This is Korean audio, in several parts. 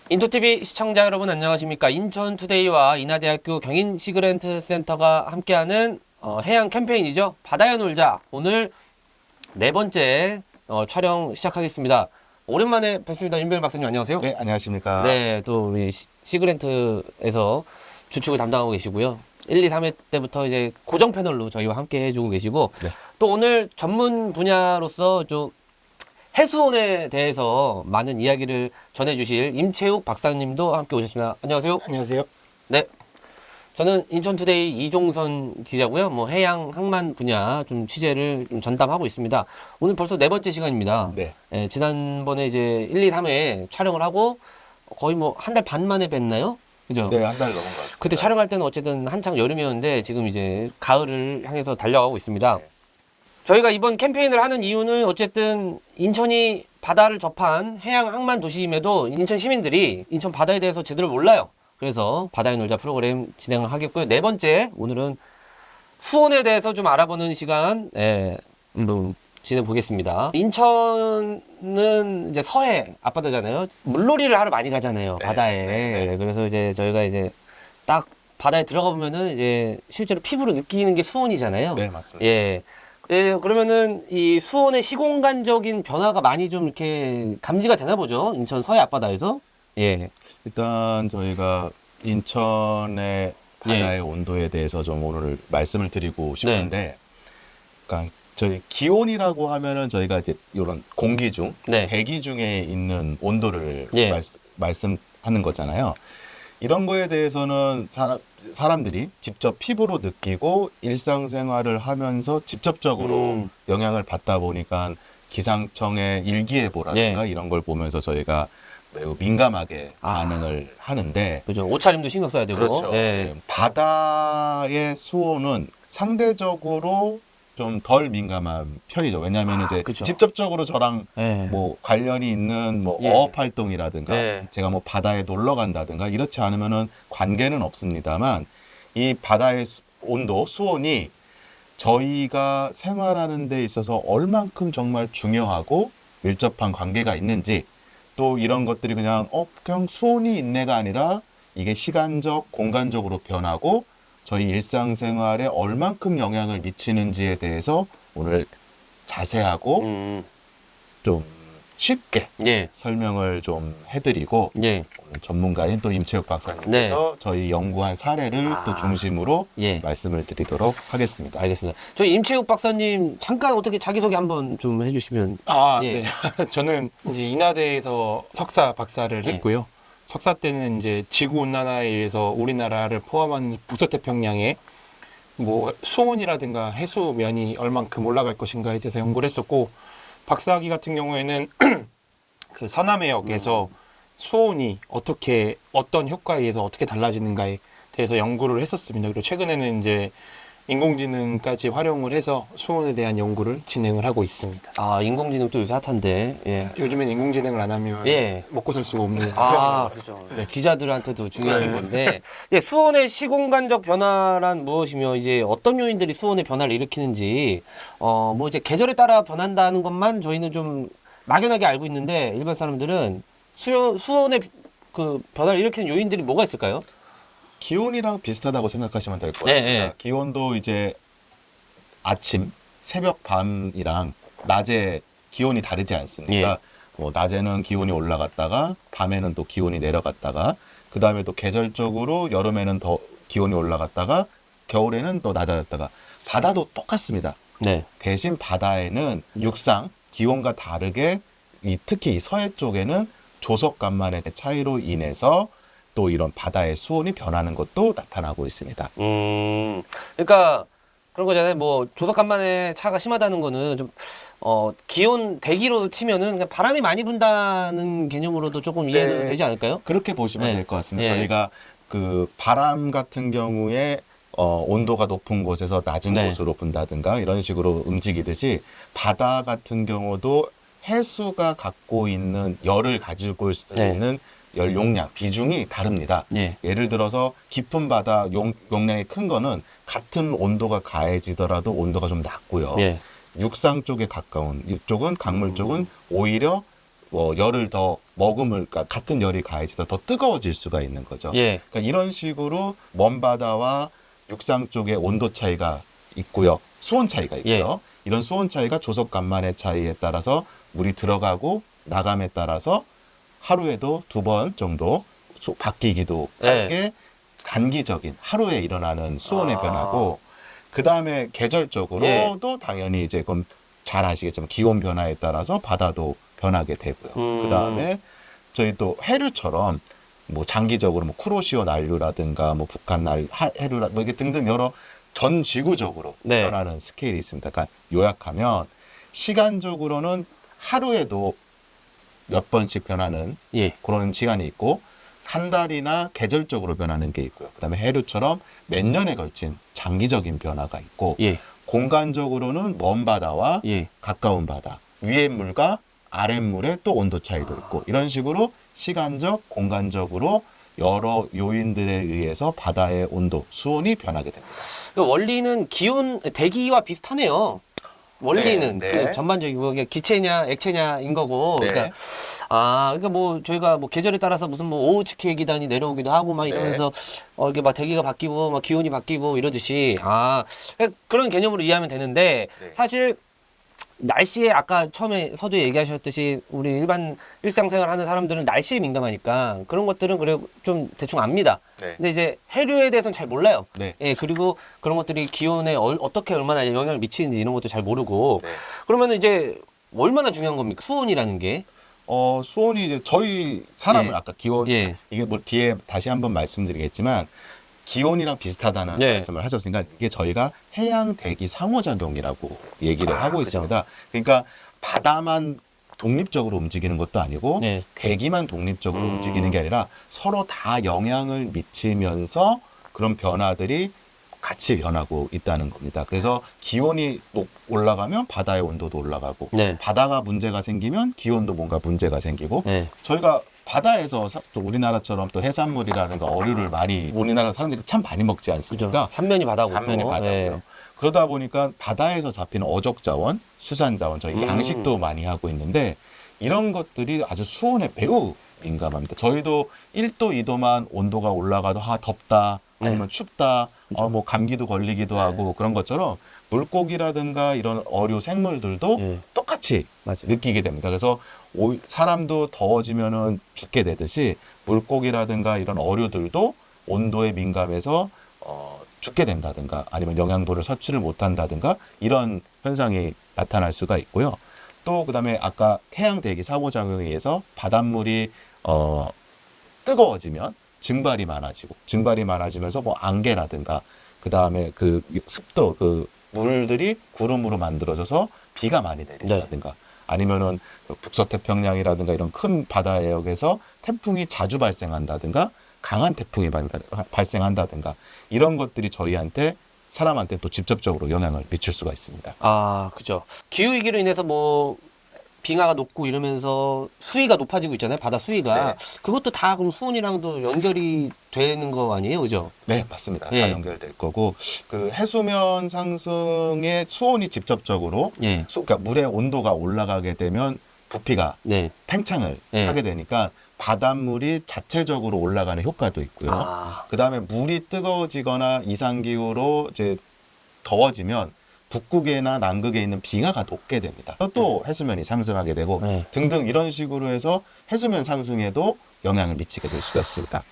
인투TV 시청자 여러분 안녕하십니까. 인천투데이와 인하대학교 경인 시그랜트 센터가 함께하는 해양 캠페인이죠. 바다에 놀자. 오늘 네 번째 촬영 시작하겠습니다. 오랜만에 뵙습니다. 윤병일 박사님 안녕하세요. 네, 안녕하십니까. 네, 또 우리 시그랜트에서 주축을 담당하고 계시고요. 1, 2, 3회 때부터 이제 고정 패널로 저희와 함께 해주고 계시고 네. 또 오늘 전문 분야로서 좀 해수원에 대해서 많은 이야기를 전해주실 임채욱 박사님도 함께 오셨습니다. 안녕하세요. 안녕하세요. 네. 저는 인천투데이 이종선 기자고요. 해양 항만 분야 좀 취재를 좀 전담하고 있습니다. 오늘 벌써 네 번째 시간입니다. 네. 예, 지난번에 이제 1, 2, 3회 촬영을 하고 거의 한 달 반 만에 뵀나요? 그죠? 네, 한 달 넘은 것 같습니다. 그때 촬영할 때는 어쨌든 한창 여름이었는데 지금 이제 가을을 향해서 달려가고 있습니다. 네. 저희가 이번 캠페인을 하는 이유는 어쨌든 인천이 바다를 접한 해양 항만 도시임에도 인천 시민들이 인천 바다에 대해서 제대로 몰라요. 그래서 바다에 놀자 프로그램 진행을 하겠고요. 네 번째, 오늘은 수온에 대해서 좀 알아보는 시간 진행해 보겠습니다. 인천은 이제 서해 앞바다잖아요. 물놀이를 하러 많이 가잖아요. 네, 바다에. 네. 그래서 이제 저희가 이제 딱 바다에 들어가 보면은 이제 실제로 피부로 느끼는 게 수온이잖아요. 네, 맞습니다. 예. 예, 그러면은 이 수온의 시공간적인 변화가 많이 좀 이렇게 감지가 되나 보죠. 인천 서해 앞바다에서. 예. 일단 저희가 인천의 바다의 온도에 대해서 좀 오늘 말씀을 드리고 싶은데, 그러니까 저희 기온이라고 하면은 저희가 이제 이런 공기 중, 네. 대기 중에 있는 온도를 예. 말씀하는 거잖아요. 이런 거에 대해서는 사람들이 직접 피부로 느끼고 일상생활을 하면서 직접적으로 영향을 받다 보니까 기상청의 일기예보라든가 이런 걸 보면서 저희가 매우 민감하게 반응을 하는데, 그죠. 옷차림도 신경 써야 되고. 그렇죠. 예. 바다의 수온은 상대적으로 좀 덜 민감한 편이죠. 왜냐하면 이제 그쵸. 직접적으로 저랑 예. 뭐 관련이 있는 뭐 예. 어업 활동이라든가 예. 제가 뭐 바다에 놀러 간다든가 이렇지 않으면은 관계는 없습니다만, 이 바다의 온도, 수온이 저희가 생활하는 데 있어서 얼만큼 정말 중요하고 밀접한 관계가 있는지, 또 이런 것들이 그냥 수온이 있네가 아니라 이게 시간적, 공간적으로 변하고 저희 일상생활에 얼만큼 영향을 미치는지에 대해서 오늘 자세하고 좀 쉽게 예. 설명을 좀 해드리고, 예. 오늘 전문가인 또 임채욱 박사님께서 저희 연구한 사례를 또 중심으로 예. 말씀을 드리도록 하겠습니다. 알겠습니다. 저희 임채욱 박사님 잠깐 어떻게 자기소개 한번 좀 해주시면. 예. 네. 저는 이제 인하대에서 석사 박사를 예. 했고요. 석사 때는 이제 지구 온난화에 의해서 우리나라를 포함한 북서태평양에 뭐 수온이라든가 해수면이 얼만큼 올라갈 것인가에 대해서 연구를 했었고, 박사학위 같은 경우에는 그 서남해역에서 수온이 어떤 효과에 의해서 어떻게 달라지는가에 대해서 연구를 했었습니다. 그리고 최근에는 이제 인공지능까지 활용을 해서 수온에 대한 연구를 진행을 하고 있습니다. 인공지능도 요새 핫한데. 예. 요즘엔 인공지능을 안 하면 예. 먹고 살 수가 없는 세상이라서. 그렇죠. 네. 기자들한테도 중요한 건데. 예, 수온의 시공간적 변화란 무엇이며 이제 어떤 요인들이 수온의 변화를 일으키는지 뭐 이제 계절에 따라 변한다는 것만 저희는 좀 막연하게 알고 있는데, 일반 사람들은 수온의 그 변화를 일으키는 요인들이 뭐가 있을까요? 기온이랑 비슷하다고 생각하시면 될 것 같습니다. 네. 기온도 이제 아침, 새벽, 밤이랑 낮에 기온이 다르지 않습니까? 뭐 낮에는 기온이 올라갔다가 밤에는 또 기온이 내려갔다가, 그 다음에 또 계절적으로 여름에는 더 기온이 올라갔다가 겨울에는 또 낮아졌다가, 바다도 똑같습니다. 네. 대신 바다에는 육상 기온과 다르게 특히 이 서해 쪽에는 조석간만의 차이로 인해서 또 이런 바다의 수온이 변하는 것도 나타나고 있습니다. 그러니까 그런 거잖아요. 뭐 조석간만의 차가 심하다는 거는 좀 기온 대기로 치면은 그냥 바람이 많이 분다는 개념으로도 조금 이해가 되지 않을까요? 그렇게 보시면 될 것 같습니다. 네. 저희가 그 바람 같은 경우에 온도가 높은 곳에서 낮은 곳으로 분다든가 이런 식으로 움직이듯이, 바다 같은 경우도 해수가 갖고 있는 열을 가지고 있을 수 있는 열 용량, 비중이 다릅니다. 예를 들어서 깊은 바다 용량이 큰 거는 같은 온도가 가해지더라도 온도가 좀 낮고요. 육상 쪽에 가까운 이쪽은, 강물 쪽은 오히려 열을 더 머금을, 그러니까 같은 열이 가해지다 더 뜨거워질 수가 있는 거죠. 예. 그러니까 이런 식으로 먼 바다와 육상 쪽의 온도 차이가 있고요. 수온 차이가 있고요. 이런 수온 차이가 조석간만의 차이에 따라서 물이 들어가고 나감에 따라서 하루에도 2번 정도 바뀌기도 하게 단기적인 하루에 일어나는 수온의 변화고, 그 다음에 계절적으로도 당연히 이제 그럼 잘 아시겠지만 기온 변화에 따라서 바다도 변하게 되고요. 그 다음에 저희 또 해류처럼 뭐 장기적으로 뭐 쿠로시오 난류라든가 뭐 북한 해류라 뭐 이게 등등 여러 전 지구적으로 변하는 스케일이 있습니다. 그러니까 요약하면 시간적으로는 하루에도 몇 번씩 변하는 그런 시간이 있고, 한 달이나 계절적으로 변하는 게 있고요. 그다음에 해류처럼 몇 년에 걸친 장기적인 변화가 있고, 공간적으로는 먼 바다와 가까운 바다, 위의 물과 아랫물의 또 온도 차이도 있고, 이런 식으로 시간적, 공간적으로 여러 요인들에 의해서 바다의 온도, 수온이 변하게 됩니다. 그 원리는 기온, 대기와 비슷하네요. 원리는 그 전반적인 뭐 기체냐 액체냐인 거고. 그러니까 그러니까 뭐 저희가 뭐 계절에 따라서 무슨 뭐 오후치키 기단이 내려오기도 하고 막 이러면서 이게 막 대기가 바뀌고 막 기온이 바뀌고 이러듯이 그런 개념으로 이해하면 되는데, 사실 날씨에 아까 처음에 서두에 얘기하셨듯이 우리 일반 일상생활 하는 사람들은 날씨에 민감하니까 그런 것들은 그래 좀 대충 압니다. 근데 이제 해류에 대해서는 잘 몰라요. 그리고 그런 것들이 기온에 어떻게 얼마나 영향을 미치는지 이런 것도 잘 모르고. 그러면 이제 얼마나 중요한 겁니까? 수온이라는 게. 수온이 이제 저희 사람은 아까 기온 이게 뭐 뒤에 다시 한번 말씀드리겠지만 기온이랑 비슷하다는 말씀을 하셨으니까 이게 저희가 해양 대기 상호작용이라고 얘기를 하고 있습니다. 그러니까 바다만 독립적으로 움직이는 것도 아니고 대기만 독립적으로 움직이는 게 아니라 서로 다 영향을 미치면서 그런 변화들이 같이 변하고 있다는 겁니다. 그래서 기온이 올라가면 바다의 온도도 올라가고, 바다가 문제가 생기면 기온도 뭔가 문제가 생기고, 저희가 바다에서 또 우리나라처럼 또 해산물이라든가 어류를 많이, 우리나라 사람들이 참 많이 먹지 않습니까? 삼면이 바다고. 삼면이 바다고요. 그러다 보니까 바다에서 잡히는 어족자원, 수산자원, 저희 양식도 많이 하고 있는데, 이런 것들이 아주 수온에 매우 민감합니다. 저희도 1도, 2도만 온도가 올라가도 덥다, 아니면 춥다, 뭐 감기도 걸리기도 하고 그런 것처럼 물고기라든가 이런 어류 생물들도 똑같이 느끼게 됩니다. 그래서 사람도 더워지면은 죽게 되듯이 물고기라든가 이런 어류들도 온도에 민감해서 죽게 된다든가 아니면 영양분을 섭취를 못한다든가 이런 현상이 나타날 수가 있고요. 또 그다음에 아까 해양 대기 상호작용에 의해서 바닷물이 뜨거워지면 증발이 많아지면서 뭐 안개라든가 그다음에 그 습도, 그 물들이 구름으로 만들어져서 비가 많이 내린다든가 아니면은 북서태평양이라든가 이런 큰 바다 해역에서 태풍이 자주 발생한다든가 강한 태풍이 발생한다든가 이런 것들이 저희한테 사람한테 또 직접적으로 영향을 미칠 수가 있습니다. 그죠. 기후위기로 인해서 뭐 빙하가 녹고 이러면서 수위가 높아지고 있잖아요. 바다 수위가. 그것도 다 그럼 수온이랑도 연결이 되는 거 아니에요? 그죠? 네, 맞습니다. 다 연결될 거고, 그 해수면 상승의 수온이 직접적으로 그러니까 물의 온도가 올라가게 되면 부피가 팽창을 하게 되니까 바닷물이 자체적으로 올라가는 효과도 있고요. 그 다음에 물이 뜨거워지거나 이상기후로 이제 더워지면 북극이나 남극에 있는 빙하가 녹게 됩니다. 또 해수면이 상승하게 되고 등등 이런 식으로 해서 해수면 상승에도 영향을 미치게 될 수가 있습니다.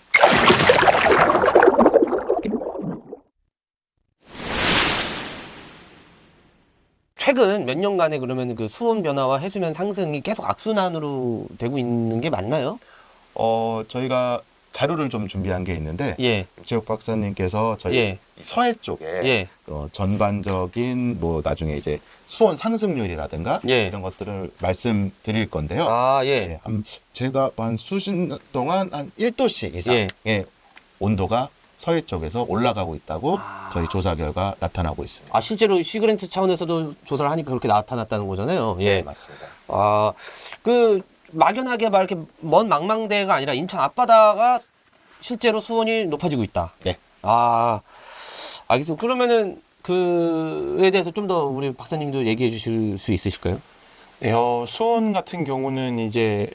최근 몇 년간에 그러면 그 수온 변화와 해수면 상승이 계속 악순환으로 되고 있는 게 맞나요? 저희가 자료를 좀 준비한 게 있는데 육체육 박사님께서 저희 서해 쪽에 전반적인 뭐 나중에 이제 수온 상승률이라든가 이런 것들을 말씀드릴 건데요. 제가 한 수십 년 동안 한 1도씩 이상의 온도가 서해 쪽에서 올라가고 있다고 저희 조사 결과 나타나고 있습니다. 실제로 시그랜트 차원에서도 조사를 하니까 그렇게 나타났다는 거잖아요. 네, 맞습니다. 그 막연하게 막 이렇게 먼 망망대해가 아니라 인천 앞바다가 실제로 수온이 높아지고 있다. 알겠습니다. 그러면은 그에 대해서 좀 더 우리 박사님도 얘기해 주실 수 있으실까요? 수온 같은 경우는 이제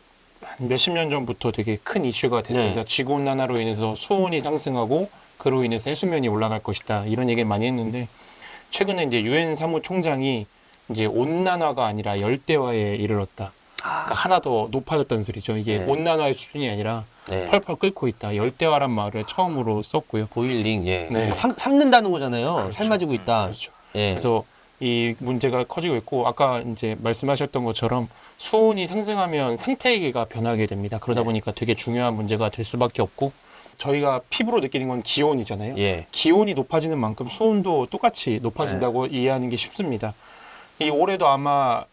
몇십 년 전부터 되게 큰 이슈가 됐습니다. 네. 지구온난화로 인해서 수온이 상승하고 그로 인해서 해수면이 올라갈 것이다. 이런 얘기를 많이 했는데 최근에 이제 유엔 사무총장이 이제 온난화가 아니라 열대화에 이르렀다. 그러니까 하나 더 높아졌다는 소리죠. 이게 네. 온난화의 수준이 아니라 네. 펄펄 끓고 있다. 열대화란 말을 처음으로 썼고요. 보일링, 예. 네. 삶는다는 거잖아요. 그렇죠. 삶아지고 있다. 그렇죠. 예. 그래서 이 문제가 커지고 있고 아까 이제 말씀하셨던 것처럼 수온이 상승하면 생태계가 변하게 됩니다. 그러다 네. 보니까 되게 중요한 문제가 될 수밖에 없고 저희가 피부로 느끼는 건 기온이잖아요. 예. 기온이 높아지는 만큼 수온도 똑같이 높아진다고 이해하는 게 쉽습니다. 이 올해도 아마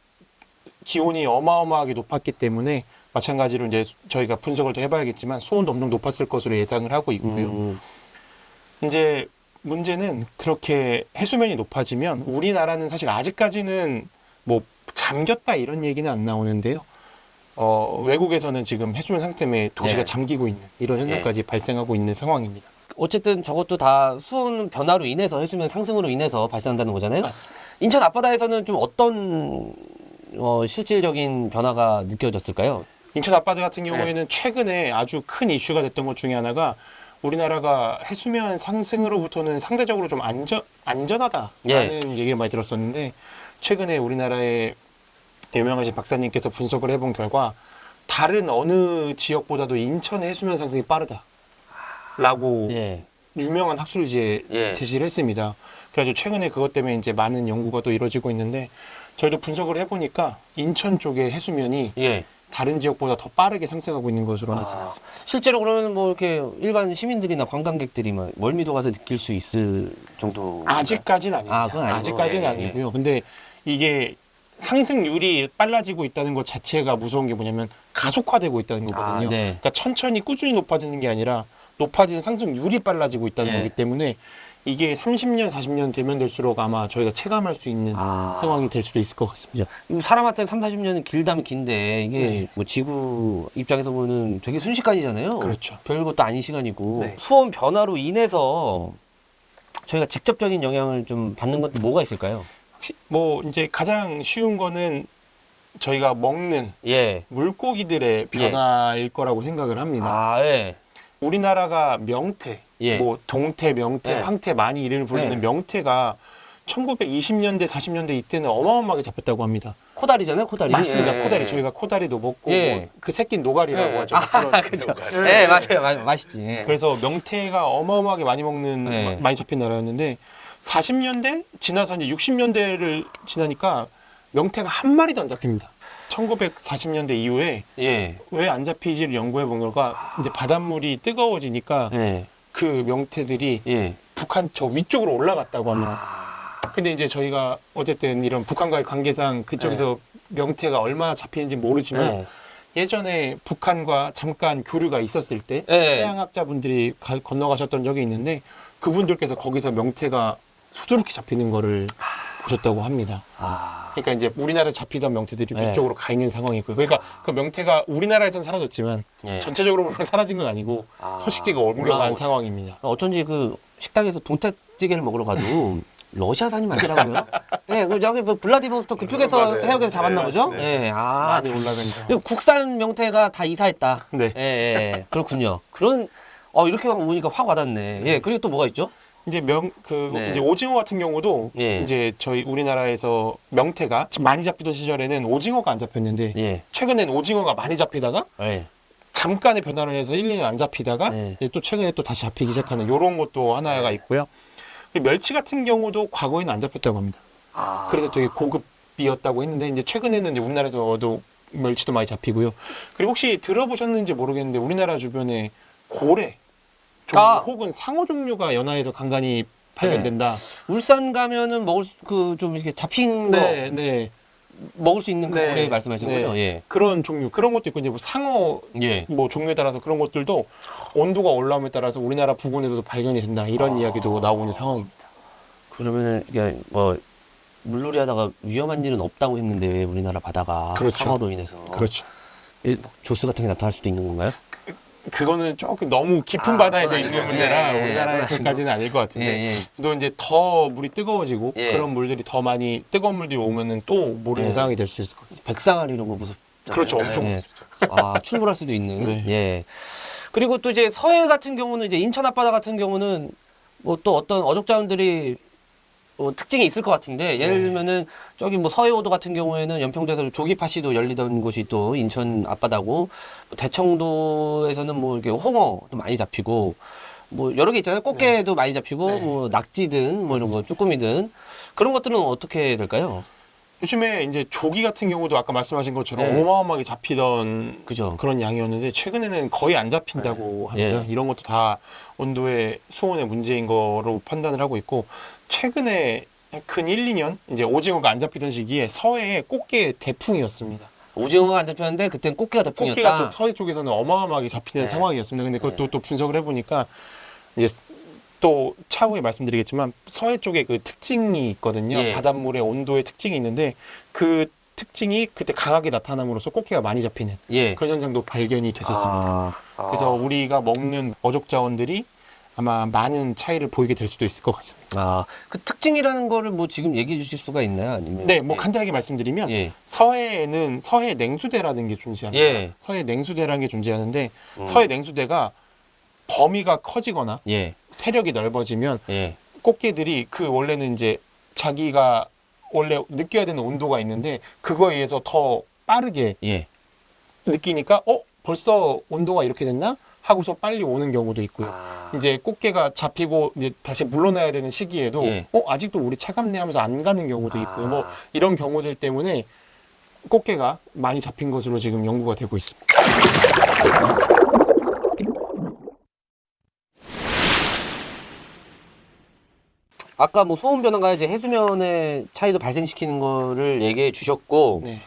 기온이 어마어마하게 높았기 때문에 마찬가지로 이제 저희가 분석을 더 해봐야겠지만 수온도 엄청 높았을 것으로 예상을 하고 있고요. 이제 문제는 그렇게 해수면이 높아지면 우리나라는 사실 아직까지는 뭐 잠겼다 이런 얘기는 안 나오는데요. 외국에서는 지금 해수면 상승 때문에 도시가 네. 잠기고 있는 이런 현상까지 발생하고 있는 상황입니다. 어쨌든 저것도 다 수온 변화로 인해서 해수면 상승으로 인해서 발생한다는 거잖아요. 맞습니다. 인천 앞바다에서는 좀 어떤 실질적인 변화가 느껴졌을까요? 인천 앞바다 같은 경우에는 최근에 아주 큰 이슈가 됐던 것 중에 하나가 우리나라가 해수면 상승으로부터는 상대적으로 좀 안전하다라는 얘기를 많이 들었었는데 최근에 우리나라의 유명하신 박사님께서 분석을 해본 결과 다른 어느 지역보다도 인천의 해수면 상승이 빠르다라고 예. 유명한 학술을 제시를 했습니다. 그래가지고 최근에 그것 때문에 이제 많은 연구가 또 이루어지고 있는데 저희도 분석을 해보니까 인천 쪽의 해수면이 예. 다른 지역보다 더 빠르게 상승하고 있는 것으로 나타났습니다. 실제로 그러면 뭐 이렇게 일반 시민들이나 관광객들이 막 멀미도 가서 느낄 수 있을 정도? 아직까지는 아닙니다. 그건 아니고. 아직까지는 예, 예. 아니고요. 근데 이게 상승률이 빨라지고 있다는 것 자체가 무서운 게 뭐냐면 가속화되고 있다는 거거든요. 네. 그러니까 천천히 꾸준히 높아지는 게 아니라 높아지는 상승률이 빨라지고 있다는 예. 거기 때문에 이게 30년, 40년 되면 될수록 아마 저희가 체감할 수 있는 상황이 될 수도 있을 것 같습니다. 사람한테 3, 40년은 길다면 긴데 이게 네. 뭐 지구 입장에서 보면 되게 순식간이잖아요. 그렇죠. 별것도 아닌 시간이고 네. 수온 변화로 인해서 저희가 직접적인 영향을 좀 받는 것도 뭐가 있을까요? 뭐 이제 가장 쉬운 거는 저희가 먹는 예. 물고기들의 변화일 거라고 생각을 합니다. 예. 우리나라가 명태, 예. 뭐 동태, 명태, 네. 황태 많이 이름을 부르는 네. 명태가 1920년대, 40년대 이때는 어마어마하게 잡혔다고 합니다. 코다리잖아요, 코다리. 맞습니다. 예. 코다리. 저희가 코다리도 먹고 예. 뭐 그 새끼 노가리라고 예. 하죠. 그죠. 네. 예, 맞아요. 맛있지. 예. 그래서 명태가 어마어마하게 많이 먹는 네. 많이 잡힌 나라였는데 40년대 지나서 이제 60년대를 지나니까 명태가 한 마리도 안 잡힙니다. 1940년대 이후에 예. 왜 안 잡히지를 연구해 본 결과 이제 바닷물이 뜨거워지니까 예. 그 명태들이 예. 북한 저 위쪽으로 올라갔다고 합니다. 근데 이제 저희가 어쨌든 이런 북한과의 관계상 그쪽에서 명태가 얼마나 잡히는지 모르지만 예. 예전에 북한과 잠깐 교류가 있었을 때 예. 해양학자분들이 건너가셨던 적이 있는데 그분들께서 거기서 명태가 수두룩히 잡히는 거를 보셨다고 합니다. 그러니까 이제 우리나라에 잡히던 명태들이 네. 위쪽으로 가 있는 상황이고요. 그러니까 그 명태가 우리나라에선 사라졌지만 예. 전체적으로 사라진 건 아니고 서식지가 옮겨간 올라가고- 상황입니다. 어쩐지 그 식당에서 동태찌개를 먹으러 가도 러시아산이 많더라고요. 네, 그 여기 뭐 블라디보스토크 그쪽에서 맞아요. 해역에서 잡았나 네, 보죠? 맞습니다. 예. 많이 올라간다. 그리고 국산 명태가 다 이사했다. 네. 예, 예. 그렇군요. 그런 이렇게 보니까 확 와닿네. 예. 그리고 또 뭐가 있죠? 이제 네. 이제 오징어 같은 경우도 예. 이제 저희 우리나라에서 명태가 많이 잡히던 시절에는 오징어가 안 잡혔는데 예. 최근엔 오징어가 많이 잡히다가 예. 잠깐의 변화를 해서 1, 2년 안 잡히다가 네. 이제 또 최근에 또 다시 잡히기 시작하는 이런 것도 하나가 있고요. 그리고 멸치 같은 경우도 과거에는 안 잡혔다고 합니다. 그래서 되게 고급이었다고 했는데 이제 최근에는 이제 우리나라에서도 멸치도 많이 잡히고요. 그리고 혹시 들어보셨는지 모르겠는데 우리나라 주변에 고래 종류 혹은 상어 종류가 연화해서 간간히 발견된다. 울산 가면은 먹을 좀 이렇게 잡힌 네, 거 네. 먹을 수 있는 그 네. 고래 말씀하시는 네. 거죠? 예. 그런 종류, 그런 것도 있고 이제 뭐 상어 예. 뭐 종류에 따라서 그런 것들도 온도가 올라옴에 따라서 우리나라 부근에서도 발견이 된다 이런 이야기도 나오고 있는 상황입니다. 그러면은 이게 뭐 물놀이 하다가 위험한 일은 없다고 했는데 왜 우리나라 바다가 그렇죠. 상어로 인해서 그렇죠. 조스 같은 게 나타날 수도 있는 건가요? 그거는 조금 너무 깊은 바다에서 그건 있는 아니고. 문제라 예, 예, 우리나라에까지는 아닐 것 같은데 예, 예. 또 이제 더 물이 뜨거워지고 예. 그런 물들이 더 많이 뜨거운 물들이 오면은 또 모르는 예. 상황이 될 수 있을 것 같습니다. 백상아리 이런 거 무섭죠. 그렇죠, 엄청 예. 출몰할 수도 있는. 네. 예. 그리고 또 이제 서해 같은 경우는 이제 인천 앞바다 같은 경우는 뭐 또 어떤 어족자원들이 특징이 있을 것 같은데 예를 네. 들면은 저기 뭐 서해오도 같은 경우에는 연평도에서 조기파시도 열리던 곳이 또 인천 앞바다고 대청도에서는 뭐 이렇게 홍어도 많이 잡히고 뭐 여러 개 있잖아요. 꽃게도 많이 잡히고 네. 뭐 낙지든 뭐 이런 거 쭈꾸미든 그런 것들은 어떻게 될까요? 요즘에 이제 조기 같은 경우도 아까 말씀하신 것처럼 네. 어마어마하게 잡히던 그죠? 그런 양이었는데 최근에는 거의 안 잡힌다고 합니다. 예. 이런 것도 다 온도의 수온의 문제인 거로 판단을 하고 있고 최근에 근 1, 2년 이제 오징어가 안 잡히던 시기에 서해에 꽃게 대풍이었습니다. 오징어가 안 잡혔는데 그땐 꽃게가 꽃게가 대풍이었다. 또 서해 쪽에서는 어마어마하게 잡히는 네. 상황이었습니다. 근데 그것도 또 분석을 해보니까 이제 또 차후에 말씀드리겠지만 서해 쪽에 그 특징이 있거든요. 예. 바닷물의 온도의 특징이 있는데 그 특징이 그때 강하게 나타남으로써 꽃게가 많이 잡히는 예. 그런 현상도 발견이 됐었습니다. 그래서 우리가 먹는 어족 자원들이 아마 많은 차이를 보이게 될 수도 있을 것 같습니다. 그 특징이라는 거를 뭐 지금 얘기해 주실 수가 있나요? 아니면? 네, 뭐 간단하게 말씀드리면 예. 서해에는 서해 냉수대라는 게 존재합니다. 예. 서해 냉수대라는 게 존재하는데 음. 서해 냉수대가 범위가 커지거나 예. 세력이 넓어지면 예. 꽃게들이 그 원래는 이제 자기가 원래 느껴야 되는 온도가 있는데 그거에 의해서 더 빠르게 예. 느끼니까 벌써 온도가 이렇게 됐나? 하고서 빨리 오는 경우도 있고요. 이제 꽃게가 잡히고 이제 다시 물러나야 되는 시기에도 예. 아직도 우리 차갑네 하면서 안 가는 경우도 있고요. 뭐 이런 경우들 때문에 꽃게가 많이 잡힌 것으로 지금 연구가 되고 있습니다. 아까 뭐 수온 변화가 이제 해수면의 차이도 발생시키는 거를 얘기해 주셨고, 네.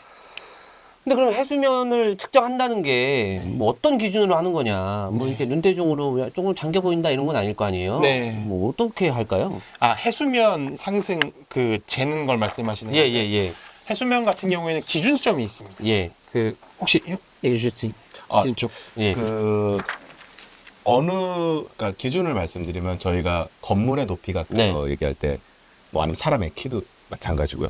근데 그럼 해수면을 측정한다는 게 뭐 어떤 기준으로 하는 거냐? 뭐 네. 이렇게 눈대중으로 조금 잠겨 보인다 이런 건 아닐 거 아니에요? 네. 뭐 어떻게 할까요? 해수면 상승 그 재는 걸 말씀하시는 예, 건데 예, 예. 해수면 같은 경우에는 기준점이 있습니다. 예. 그 혹시 얘기해 주실 수 기준점? 예. 그러니까 기준을 말씀드리면 저희가 건물의 높이 같은 네. 거 얘기할 때 뭐 아니면 사람의 키도 마찬가지고요.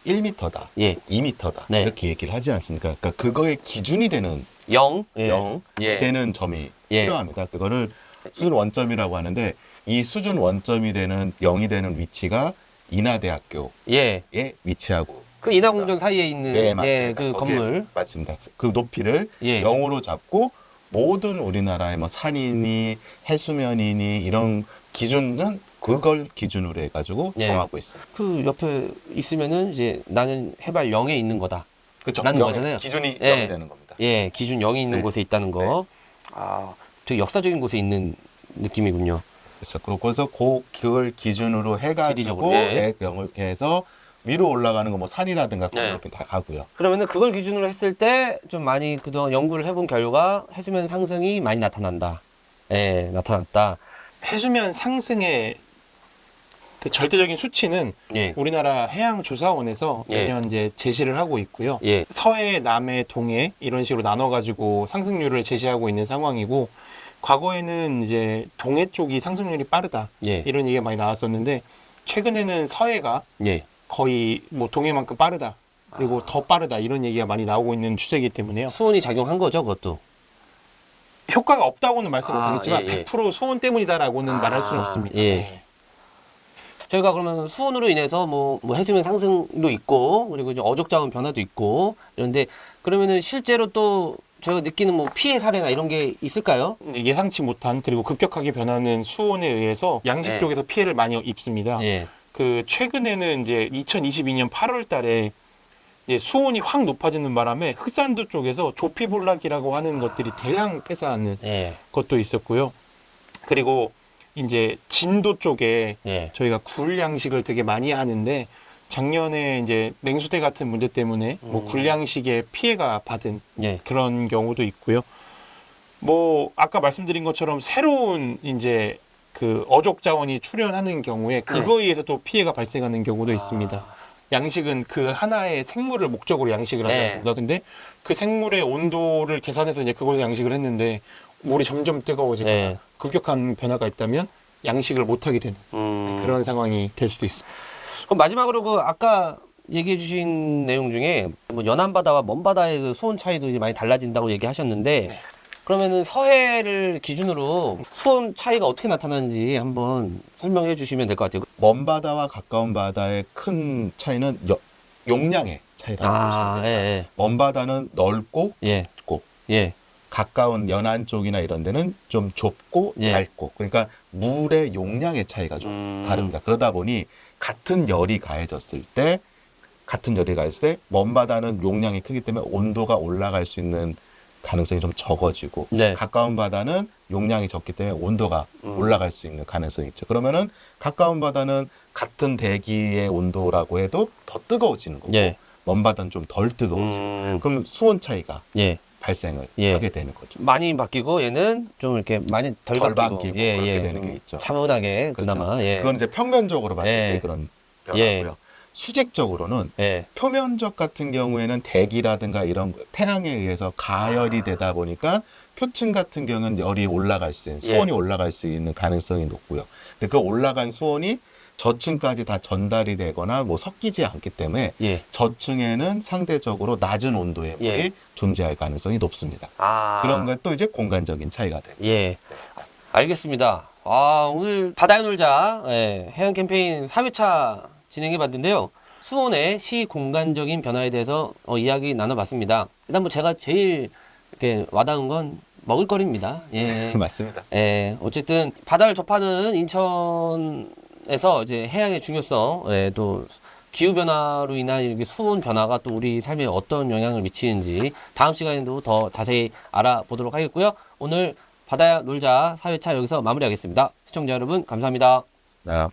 1m다, 예. 2m다 네. 이렇게 얘기를 하지 않습니까? 그러니까 그거의 기준이 되는 0. 예. 0 예. 되는 점이 예. 필요합니다. 그거를 수준 원점이라고 하는데 이 수준 원점이 되는 0이 되는 위치가 인하대학교에 예. 위치하고 그 있습니다. 인하공전 사이에 있는 네, 맞습니다. 예, 그 거기에 건물. 맞습니다. 그 높이를 예. 0으로 잡고 모든 우리나라의 뭐 산이니 해수면이니 이런 기준은 그걸 기준으로 해가지고 예. 정하고 있어요. 그 옆에 있으면은 이제 나는 해발 0에 있는 거다. 그렇죠. 라는 거잖아요. 기준이 예. 0이 되는 겁니다. 예, 기준 0이 있는 네. 곳에 있다는 거. 되게 역사적인 곳에 있는 느낌이군요. 그렇죠. 그래서 그걸 기준으로 해가지고 지리적으로, 예. 이렇게 해서 위로 올라가는 거 뭐 산이라든가 그런 네. 높이 다 가고요. 그러면은 그걸 기준으로 했을 때 좀 많이 그동안 연구를 해본 결과 해수면 상승이 많이 나타난다. 예, 나타났다. 해수면 상승의 그 절대적인 수치는 예, 우리나라 해양조사원에서 예. 매년 이제 제시를 하고 있고요. 예, 서해, 남해, 동해 이런 식으로 나눠가지고 상승률을 제시하고 있는 상황이고 과거에는 이제 동해 쪽이 상승률이 빠르다 예, 이런 얘기가 많이 나왔었는데 최근에는 서해가 예. 거의 뭐 동해만큼 빠르다 그리고 더 빠르다 이런 얘기가 많이 나오고 있는 추세이기 때문에요. 수온이 작용한 거죠, 그것도. 효과가 없다고는 말씀 못하겠지만 예, 예. 100% 수온 때문이다라고는 말할 수는 없습니다. 예. 네. 저희가 그러면 수온으로 인해서 뭐 해수면 상승도 있고 그리고 이제 어족자원 변화도 있고 이런데 그러면은 실제로 또 저희가 느끼는 뭐 피해 사례나 이런 게 있을까요? 예상치 못한 그리고 급격하게 변하는 수온에 의해서 양식 네. 쪽에서 피해를 많이 입습니다. 예, 그 최근에는 이제 2022년 8월 달에 이제 수온이 확 높아지는 바람에 흑산도 쪽에서 조피볼락이라고 하는 것들이 대량 폐사하는 예, 것도 있었고요. 그리고 이제 진도 쪽에 예, 저희가 굴 양식을 되게 많이 하는데 작년에 이제 냉수대 같은 문제 때문에 뭐 굴 양식에 피해가 받은 예, 그런 경우도 있고요. 뭐 아까 말씀드린 것처럼 새로운 이제 그 어족 자원이 출현하는 경우에 그거에 의해서 또 피해가 발생하는 경우도 있습니다. 양식은 그 하나의 생물을 목적으로 양식을 하지 네. 않습니다. 근데 그 생물의 온도를 계산해서 이제 그걸 양식을 했는데 물이 점점 뜨거워지거나 네. 급격한 변화가 있다면 양식을 못 하게 되는 그런 상황이 될 수도 있습니다. 그럼 마지막으로 그 아까 얘기해 주신 내용 중에 뭐 연안 바다와 먼 바다의 그 수온 차이도 이제 많이 달라진다고 얘기하셨는데 그러면은 서해를 기준으로 수온 차이가 어떻게 나타나는지 한번 설명해 주시면 될 것 같아요. 먼 바다와 가까운 바다의 큰 차이는 용량의 차이라고 보시면 됩니다. 예, 먼 바다는 넓고 예, 깊고 예, 가까운 연안 쪽이나 이런 데는 좀 좁고 예. 얇고 그러니까 물의 용량의 차이가 좀 다릅니다. 그러다 보니 같은 열이 가해졌을 때 먼 바다는 용량이 크기 때문에 온도가 올라갈 수 있는 가능성이 좀 적어지고 네. 가까운 바다는 용량이 적기 때문에 온도가 올라갈 수 있는 가능성이 있죠. 그러면은 가까운 바다는 같은 대기의 온도라고 해도 더 뜨거워지는 거고 예, 먼 바다는 좀 덜 뜨거워지고 그럼 수온 차이가 예. 발생을 예. 하게 되는 거죠. 많이 바뀌고 얘는 좀 이렇게 많이 덜 덜 바뀌고, 바뀌고 그렇게 되는 게 있죠. 차분하게 그렇죠. 그나마 예. 그건 이제 평면적으로 봤을 예. 때 그런 변화고요. 예. 수직적으로는 예. 표면적 같은 경우에는 대기라든가 이런 태양에 의해서 가열이 되다 보니까 표층 같은 경우는 열이 올라갈 수 있는 수온이 올라갈 수 있는 가능성이 높고요. 근데 그 올라간 수온이 저층까지 다 전달이 되거나 뭐 섞이지 않기 때문에 예. 저층에는 상대적으로 낮은 온도의 물이 예. 존재할 가능성이 높습니다. 아. 그런 건 또 이제 공간적인 차이가 돼요. 예. 알겠습니다. 아, 오늘 바다에 놀자 해양 캠페인 4회차 진행해 봤는데요. 수온의 시공간적인 변화에 대해서 이야기 나눠봤습니다. 일단 뭐 제가 제일 이렇게 와닿은 건 먹을거리입니다. 예. 맞습니다. 예. 어쨌든 바다를 접하는 인천에서 이제 해양의 중요성, 또 기후 변화로 인한 이렇게 수온 변화가 또 우리 삶에 어떤 영향을 미치는지 다음 시간에도 더 자세히 알아보도록 하겠고요. 오늘 바다에 놀자 4회차 여기서 마무리하겠습니다. 시청자 여러분 감사합니다. 네.